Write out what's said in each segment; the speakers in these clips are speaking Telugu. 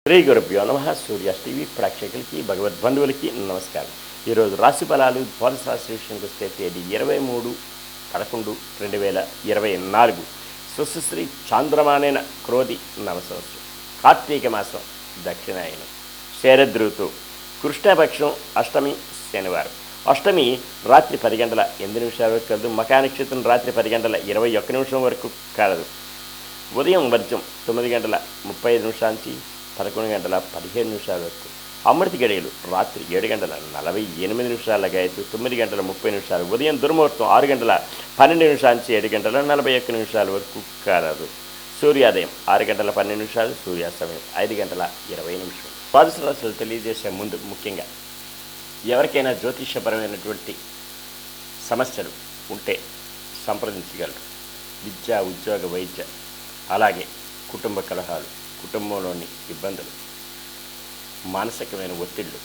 శ్రీ గురుభ్యో నమః. సూర్య టీవీ ప్రేక్షకులకి భగవద్బంధువులకి నమస్కారం. ఈరోజు రాశి ఫలాలు ద్వాదశ రాశి విషయానికి వస్తే తేదీ 23/11/2024 సుశ్రీ చాంద్రమానేన క్రోధి నవ సంవత్సరం, కార్తీక మాసం, దక్షిణాయనం, శరదృతువు, కృష్ణపక్షం, అష్టమి శనివారం. అష్టమి రాత్రి 10:08 వరకు కలదు. మకా నక్షత్రం రాత్రి 10:21 వరకు కలదు. ఉదయం వర్జం 9:35 నుంచి 11:15 వరకు. అమృత గడియలు రాత్రి 7:48 గాయత్రి 9:30. ఉదయం దుర్ముహూర్తం 6:12 నుంచి 7:41 వరకు కారదు. సూర్యోదయం 6:12, సూర్యాస్తమయం 5:20. ద్వాదశ రాశులు తెలియజేసే ముందు ముఖ్యంగా ఎవరికైనా జ్యోతిష్యపరమైనటువంటి సమస్యలు ఉంటే సంప్రదించగలరు. విద్య, ఉద్యోగ, వైద్య, అలాగే కుటుంబ కలహాలు, కుటుంబంలోని ఇబ్బందులు, మానసికమైన ఒత్తిళ్లు,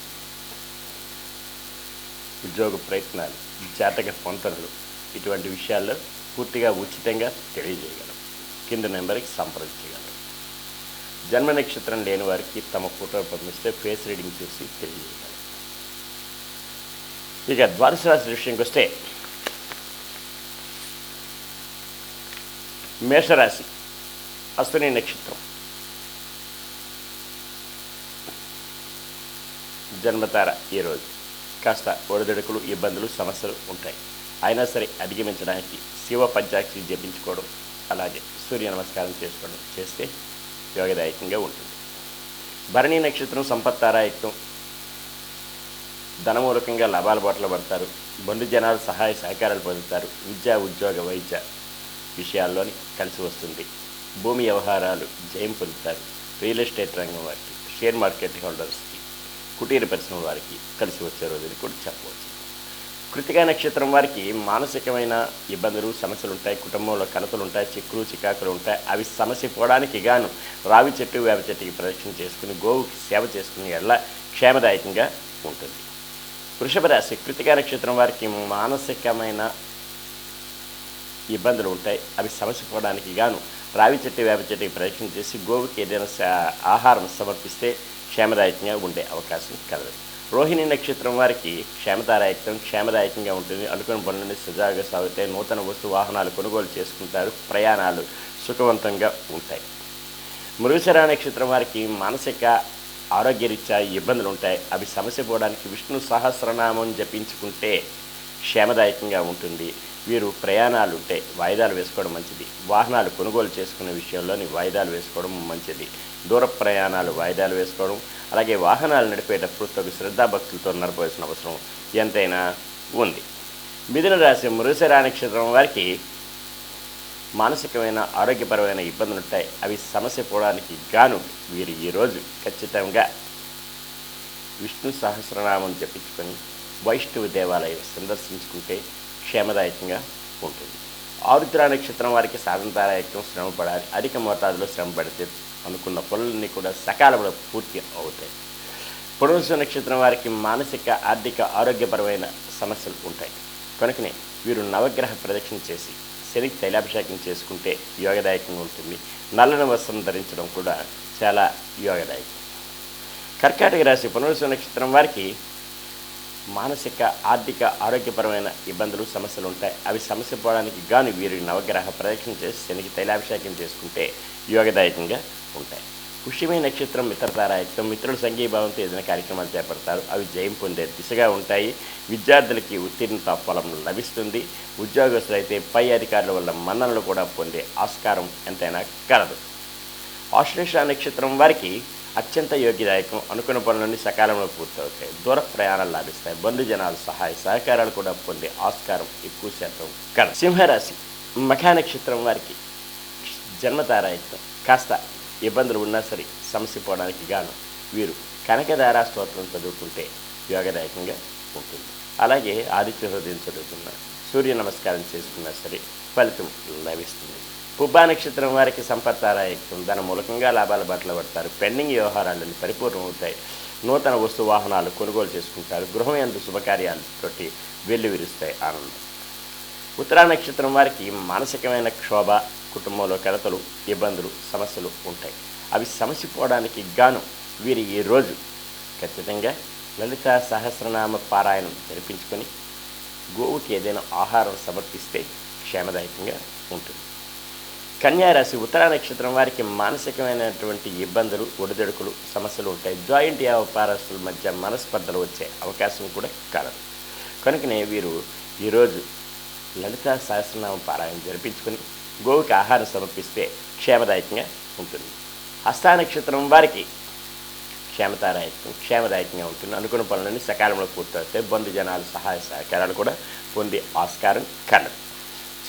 ఉద్యోగ ప్రయత్నాలు, జాతక పొంతనలు, ఇటువంటి విషయాల్లో పూర్తిగా ఉచితంగా తెలియజేయగలరు. కింద నెంబర్కి సంప్రదించగలరు. జన్మ నక్షత్రం లేని వారికి తమ ఫోటో పంపిస్తే ఫేస్ రీడింగ్ చూసి తెలియజేయగలరు. ఇక ద్వాదశ రాశి విషయంకి వస్తే మేషరాశి, అశ్విని నక్షత్రం, జన్మతార. ఈరోజు కాస్త ఒడిదుడుకులు, ఇబ్బందులు, సమస్యలు ఉంటాయి. అయినా సరే అధిగమించడానికి శివ పంచాక్షి జపించుకోవడం, అలాగే సూర్య నమస్కారం చేసుకోవడం చేస్తే యోగదాయకంగా ఉంటుంది. భరణి నక్షత్రం, సంపత్తారాయుక్తం, ధనమూలకంగా లాభాల బాటలో పడతారు. బంధుజనాలు సహాయ సహకారాలు పొందుతారు. విద్యా, ఉద్యోగ, వైద్య విషయాల్లోని కలిసి వస్తుంది. భూమి వ్యవహారాలు జయం పొందుతారు. రియల్ ఎస్టేట్ రంగం వారికి, షేర్ మార్కెట్ హోల్డర్స్కి, కుటీర పరిశ్రమ వారికి కలిసి వచ్చే రోజుని కూడా చెప్పవచ్చు. కృతికా నక్షత్రం వారికి మానసికమైన ఇబ్బందులు, సమస్యలు ఉంటాయి. కుటుంబంలో కలతలు ఉంటాయి. చిక్కులు, చికాకులు ఉంటాయి. అవి సమస్య పోవడానికి గాను రావి చెట్టు, వేప చెట్టుకి ప్రదక్షిణ చేసుకుని గోవుకి సేవ చేసుకుని ఎడల క్షేమదాయకంగా ఉంటుంది. వృషభ రాశి, కృతికా నక్షత్రం వారికి మానసికమైన ఇబ్బందులు ఉంటాయి. అవి సమస్య పోవడానికి గాను రావి చెట్టు, వేప చెట్టుకి ప్రదక్షిణ చేసి గోవుకి ఏదైనా ఆహారం సమర్పిస్తే క్షేమదాయకంగా ఉండే అవకాశం కలదు. రోహిణి నక్షత్రం వారికి క్షేమదాయకంగా ఉంటుంది. అనుకున్న పనులన్నీ సజావుగా సాగుతాయి. నూతన వస్తు వాహనాలు కొనుగోలు చేసుకుంటారు. ప్రయాణాలు సుఖవంతంగా ఉంటాయి. మృగశిర నక్షత్రం వారికి మానసిక ఆరోగ్యరీత్యా ఇబ్బందులు ఉంటాయి. అవి సమస్య పోవడానికి విష్ణు సహస్రనామం జపించుకుంటే క్షేమదాయకంగా ఉంటుంది. వీరు ప్రయాణాలు ఉంటే వాయిదాలు వేసుకోవడం మంచిది. వాహనాలు కొనుగోలు చేసుకునే విషయంలోని వాయిదాలు వేసుకోవడం మంచిది. దూర ప్రయాణాలు వాయిదాలు వేసుకోవడం, అలాగే వాహనాలు నడిపేటప్పుడు తగు శ్రద్ధాభక్తులతో నడపవలసిన అవసరం ఎంతైనా ఉంది. మిథున రాశి, మృగశిర నక్షత్రం వారికి మానసికమైన ఆరోగ్యపరమైన ఇబ్బందులు ఉంటాయి. అవి సమస్య పోవడానికి గాను వీరు ఈరోజు ఖచ్చితంగా విష్ణు సహస్రనామం జపించుకొని వైష్ణవ దేవాలయం సందర్శించుకుంటే క్షేమదాయకంగా ఉంటుంది. ఆరుద్ర నక్షత్రం వారికి సాధనతారాయకం, శ్రమ పడాలి. అధిక మోతాదులో శ్రమ పడితే అనుకున్న పనులన్నీ కూడా సకాలంలో పూర్తి అవుతాయి. పునర్వసు నక్షత్రం వారికి మానసిక, ఆర్థిక, ఆరోగ్యపరమైన సమస్యలు ఉంటాయి. కనుకనే వీరు నవగ్రహ ప్రదక్షిణ చేసి శనికి తైలాభిషేకం చేసుకుంటే యోగదాయకంగా ఉంటుంది. నల్లని వస్త్రం ధరించడం కూడా చాలా యోగదాయకం. కర్కాటక రాశి, పునర్వసు నక్షత్రం వారికి మానసిక, ఆర్థిక, ఆరోగ్యపరమైన ఇబ్బందులు, సమస్యలు ఉంటాయి. అవి సమస్య పోవడానికి గాను వీరు నవగ్రహ ప్రదక్షిణ చేసి శనికి తైలాభిషేకం చేసుకుంటే యోగదాయకంగా ఉంటాయి. పుష్యమి నక్షత్రం, మిత్రతారాయుక్తం, మిత్రుల సంఘీభావంతో ఏదైనా కార్యక్రమాలు చేపడతారు. అవి జయం పొందే దిశగా ఉంటాయి. విద్యార్థులకి ఉత్తీర్ణత ఫలం లభిస్తుంది. ఉద్యోగస్తులైతే పై అధికారుల వల్ల మన్ననలు కూడా పొందే ఆస్కారం ఎంతైనా కలదు. ఆశ్లేష నక్షత్రం వారికి అత్యంత యోగ్యదాయకం. అనుకున్న పనులన్నీ సకాలంలో పూర్తవుతాయి. దూర ప్రయాణాలు లాభిస్తాయి. బంధుజనాలు సహాయ సహకారాలు కూడా పొందే ఆస్కారం ఎక్కువ శాతం కలదు. సింహరాశి, మఖా నక్షత్రం వారికి జన్మతారాయుక్తం. కాస్త ఇబ్బందులు ఉన్నా సరే సమస్య పోవడానికి గాను వీరు కనకదార స్తోత్రం చదువుకుంటే యోగదాయకంగా ఉంటుంది. అలాగే ఆదిత్య హృదయం చదువుకున్న, సూర్య నమస్కారం చేసుకున్నా సరే ఫలితం లభిస్తుంది. పుబ్బా నక్షత్రం వారికి సంపత్తారాయుక్తం. ధన మూలకంగా లాభాల బాటలో పడతారు. పెండింగ్ వ్యవహారాలన్నీ పరిపూర్ణమవుతాయి. నూతన వస్తు వాహనాలు కొనుగోలు చేసుకుంటారు. గృహం యందు శుభకార్యాలతోటి వెళ్లి విరుస్తాయి ఆనందం. ఉత్తరా నక్షత్రం వారికి మానసికమైన క్షోభ, కుటుంబంలో కలతలు, ఇబ్బందులు, సమస్యలు ఉంటాయి. అవి సమసిపోవడానికి గాను వీరు ఈరోజు ఖచ్చితంగా లలిత సహస్రనామ పారాయణం జరిపించుకొని గోవుకి ఏదైనా ఆహారం సమర్పిస్తే క్షేమదాయకంగా ఉంటుంది. కన్యారాశి ఉత్తరా నక్షత్రం వారికి మానసికమైనటువంటి ఇబ్బందులు, ఒడిదొడుకులు, సమస్యలు ఉంటాయి. జాయింట్ వ్యాపారస్తుల మధ్య మనస్పర్ధలు వచ్చే అవకాశం కూడా కలదు. కనుకనే వీరు ఈరోజు లలిత సహస్రనామ పారాయణం జరిపించుకొని గోవుకి ఆహారం సమర్పిస్తే క్షేమదాయకంగా ఉంటుంది. హస్తా నక్షత్రం వారికి క్షేమదాయకంగా ఉంటుంది. అనుకున్న పనులన్నీ సకాలంలో పూర్తవుతాయి. బంధుజనాలు సహాయ సహకారాలు కూడా పొందే ఆస్కారం కలదు.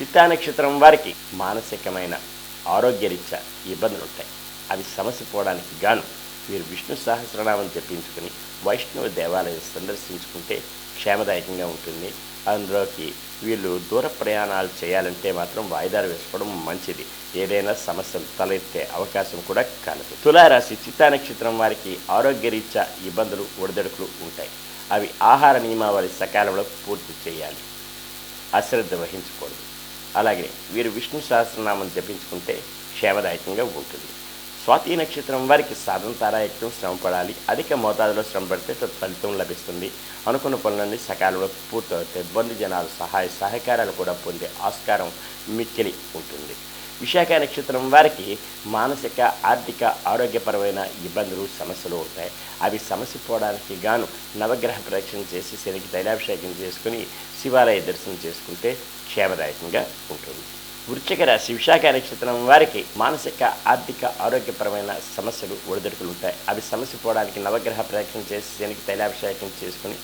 చిత్తా నక్షత్రం వారికి మానసికమైన ఆరోగ్యరీత్యా ఇబ్బందులు ఉంటాయి. అవి సమస్య పోవడానికి గాను వీరు విష్ణు సహస్రనామం జపించుకుని వైష్ణవ దేవాలయం సందర్శించుకుంటే క్షేమదాయకంగా ఉంటుంది. అందులోకి వీళ్ళు దూర ప్రయాణాలు చేయాలంటే మాత్రం వాయిదాలు వేసుకోవడం మంచిది. ఏదైనా సమస్యలు తలెత్తే అవకాశం కూడా కలదు. తులారాశి చిత్తా నక్షత్రం వారికి ఆరోగ్యరీత్యా ఇబ్బందులు, ఒడిదొడుకులు ఉంటాయి. అవి ఆహార నియమావళి సకాలంలో పూర్తి చేయాలి. అశ్రద్ధ వహించకూడదు. అలాగే వీరు విష్ణు సహస్రనామం జపించుకుంటే క్షేమదాయకంగా ఉంటుంది. స్వాతి నక్షత్రం వారికి సాధన తారాయత్నం శ్రమపడాలి. అధిక మోతాదులో శ్రమ పడితే ఫలితం లభిస్తుంది. అనుకున్న పనులన్నీ సకాలంలో పూర్తవుతాయి. బంధుజనాలు సహాయ సహకారాలు కూడా పొందే ఆస్కారం మిక్కిలి ఉంటుంది. విశాఖ నక్షత్రం వారికి మానసిక, ఆర్థిక, ఆరోగ్యపరమైన ఇబ్బందులు, సమస్యలు ఉంటాయి. అవి సమస్య పోవడానికి గాను నవగ్రహ ప్రదక్షిణ చేసి శనికి తైలాభిషేకం చేసుకుని శివాలయ దర్శనం చేసుకుంటే క్షేమదాయకంగా ఉంటుంది. వృశ్చిక రాశి విశాఖ నక్షత్రం వారికి మానసిక, ఆర్థిక, ఆరోగ్యపరమైన సమస్యలు, ఒడిదొడుకులు ఉంటాయి. అవి సమస్య పోవడానికి నవగ్రహ ప్రదక్షిణ చేసి శనికి తైలాభిషేకం చేసుకుని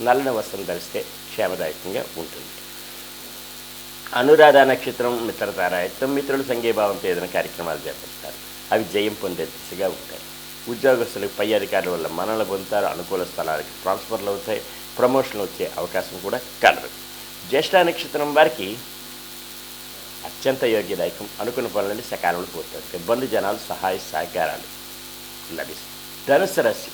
నల్లని వస్త్రం ధరిస్తే క్షేమదాయకంగా ఉంటుంది. అనురాధ నక్షత్రం మిత్రతారాయత్వం. మిత్రులు సంఘీభావంతో ఏదైనా కార్యక్రమాలు చేపడతారు. అవి జయం పొందే దిశగా ఉంటాయి. ఉద్యోగస్తులకు పై అధికారుల వల్ల మన్ననలు పొందుతారు. అనుకూల స్థలాలకు ట్రాన్స్ఫర్లు అవుతాయి. ప్రమోషన్లు వచ్చే అవకాశం కూడా కలదు. జ్యేష్ఠ నక్షత్రం వారికి అత్యంత యోగ్యదాయకం. అనుకున్న పనులని సకాలంలో పూర్తవుతాయి. బంధుజనాలు సహాయ సహకారాలు లభిస్తాయి. ధనుస్సు రాశి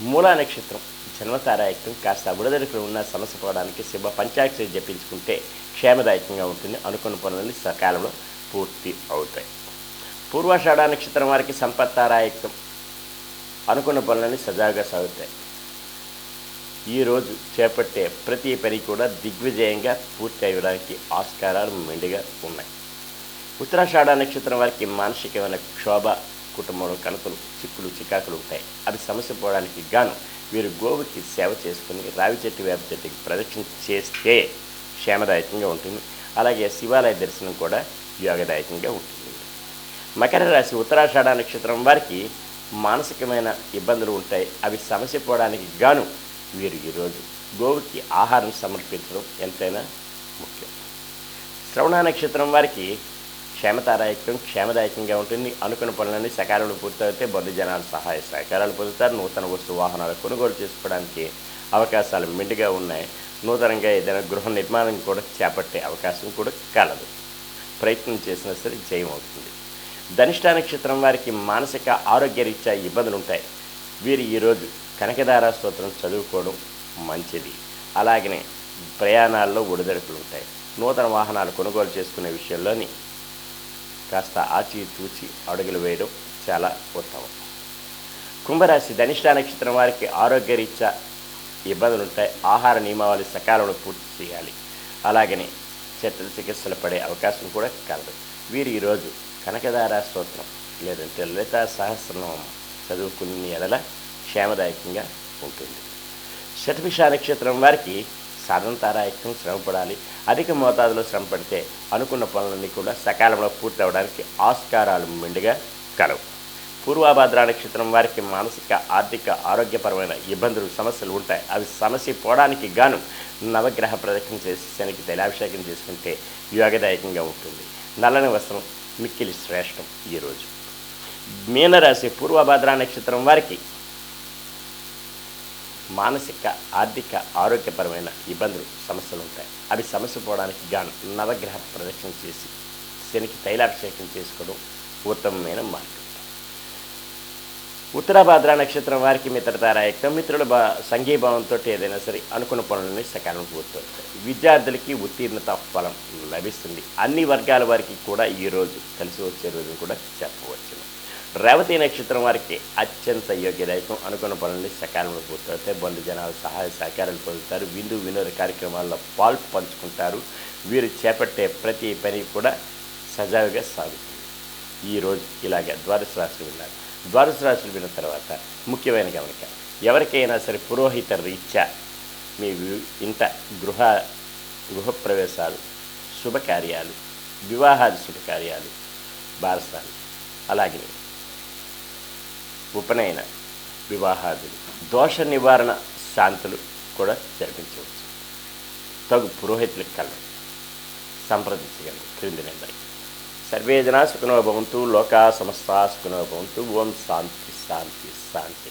మూలా నక్షత్రం జన్మతారాయకం. కాస్త విడుదలకు ఉన్న సమస్య పోవడానికి శివ పంచాక్షరి జపించుకుంటే క్షేమదాయకంగా ఉంటుంది. అనుకున్న పనులన్నీ సకాలంలో పూర్తి అవుతాయి. పూర్వాషాఢ నక్షత్రం వారికి సంపత్తారాయకం. అనుకున్న పనులన్నీ సజావుగా సాగుతాయి. ఈరోజు చేపట్టే ప్రతి పని కూడా దిగ్విజయంగా పూర్తి అయ్యడానికి ఆస్కారాలు మెండుగా ఉన్నాయి. ఉత్తరాషాఢ నక్షత్రం వారికి మానసికమైన క్షోభ, కుటుంబంలో కనుకలు, చిక్కులు, చికాకులు ఉంటాయి. అవి సమస్య పోవడానికి గాను వీరు గోవుకి సేవ చేసుకుని రావి చెట్టు, వేప చెట్టుకి ప్రదక్షిణ చేస్తే క్షేమదాయకంగా ఉంటుంది. అలాగే శివాలయ దర్శనం కూడా యోగదాయకంగా ఉంటుంది. మకర రాశి ఉత్తరాషాఢ నక్షత్రం వారికి మానసికమైన ఇబ్బందులు ఉంటాయి. అవి సమస్య పోవడానికి గాను వీరు ఈరోజు గోవుకి ఆహారం సమర్పించడం ఎంతైనా ముఖ్యం. శ్రవణ నక్షత్రం వారికి క్షేమదాయకంగా ఉంటుంది. అనుకున్న పనులన్నీ సకాలంలో పూర్తయితే బంధుజనాలు సహాయ సహకారాలు పొందుతారు. నూతన వస్తు వాహనాలు కొనుగోలు చేసుకోవడానికి అవకాశాలు మెండుగా ఉన్నాయి. నూతనంగా ఏదైనా గృహ నిర్మాణం కూడా చేపట్టే అవకాశం కూడా కలదు. ప్రయత్నం చేసినా సరే జయం అవుతుంది. ధనిష్ట నక్షత్రం వారికి మానసిక, ఆరోగ్యరీత్యా ఇబ్బందులు ఉంటాయి. వీరు ఈరోజు కనకదార స్తోత్రం చదువుకోవడం మంచిది. అలాగనే ప్రయాణాల్లో ఒడిదొడుకులు ఉంటాయి. నూతన వాహనాలు కొనుగోలు చేసుకునే విషయంలోని కాస్త ఆచితూచి అడుగులు వేయడం చాలా ఉత్తమం. కుంభరాశి ధనిష్ట నక్షత్రం వారికి ఆరోగ్యరీత్యా ఇబ్బందులు ఉంటాయి. ఆహార నియమావళి సకాలంలో పూర్తి చేయాలి. అలాగనే చికిత్సలు పడే అవకాశం కూడా కలదు. వీరు ఈరోజు కనకదార స్తోత్రం లేదంటే లలిత సహస్రనామం చదువుకునే ఎడల క్షేమదాయకంగా ఉంటుంది. శతభిష నక్షత్రం వారికి సాధన తారాయకం శ్రమపడాలి. అధిక మోతాదులో శ్రమ పడితే అనుకున్న పనులన్నీ కూడా సకాలంలో పూర్తి అవడానికి ఆస్కారాలు మెండుగా కలవు. పూర్వాభాద్ర నక్షత్రం వారికి మానసిక, ఆర్థిక, ఆరోగ్యపరమైన ఇబ్బందులు, సమస్యలు ఉంటాయి. అవి సమస్య పోవడానికి గాను నవగ్రహ ప్రదక్షిణ చేసి శనికి తైలాభిషేకం చేసుకుంటే యోగదాయకంగా ఉంటుంది. నల్లని వస్త్రం మిక్కిలి శ్రేష్టం. ఈరోజు మీనరాశి పూర్వభాద్ర నక్షత్రం వారికి మానసిక, ఆర్థిక, ఆరోగ్యపరమైన ఇబ్బందులు, సమస్యలు ఉంటాయి. అవి సమస్య పోవడానికి గాను నవగ్రహ ప్రదక్షిణ చేసి శనికి తైలాభిషేకం చేసుకోవడం ఉత్తమమైన మార్గం. ఉత్తరాభాద్ర నక్షత్రం వారికి మిత్రతారాయకం. మిత్రుల సంఘీభావంతో ఏదైనా సరే అనుకున్న పనులని సకాలం పూర్తవుతాయి. విద్యార్థులకి ఉత్తీర్ణత ఫలం లభిస్తుంది. అన్ని వర్గాల వారికి కూడా ఈరోజు కలిసి వచ్చే రోజు కూడా చెప్పవచ్చును. రేవతి నక్షత్రం వారికి అత్యంత యోగ్యదాయకం. అనుకున్న పనులని సకాలంలో పూర్తవుతాయి. బంధుజనాలు సహాయ సహకారాలు పొందుతారు. వినోద కార్యక్రమాల్లో పంచుకుంటారు. వీరు చేపట్టే ప్రతి పని కూడా సజావుగా సాగుతుంది. ఈరోజు ఇలాగే ద్వాదశ రాశులు విన్నారు. ద్వాదశ రాశులు విన్న తర్వాత ముఖ్యమైన గమనిక, ఎవరికైనా సరే పురోహిత రీత్యా మీ ఇంట గృహప్రవేశాలు, శుభకార్యాలు, వివాహాది శుభకార్యాలు, బారసాలు, అలాగే ఉపనయన వివాహాదులు, దోష నివారణ శాంతులు కూడా జరిపించవచ్చు. తగు పురోహితులకు కలవండి, సంప్రదించగలరు క్రింది నెంబర్కి. సర్వే జనా సుఖినో భవంతు, లోకా సమస్తా సుఖినో భవంతు. ఓం శాంతి శాంతి శాంతి.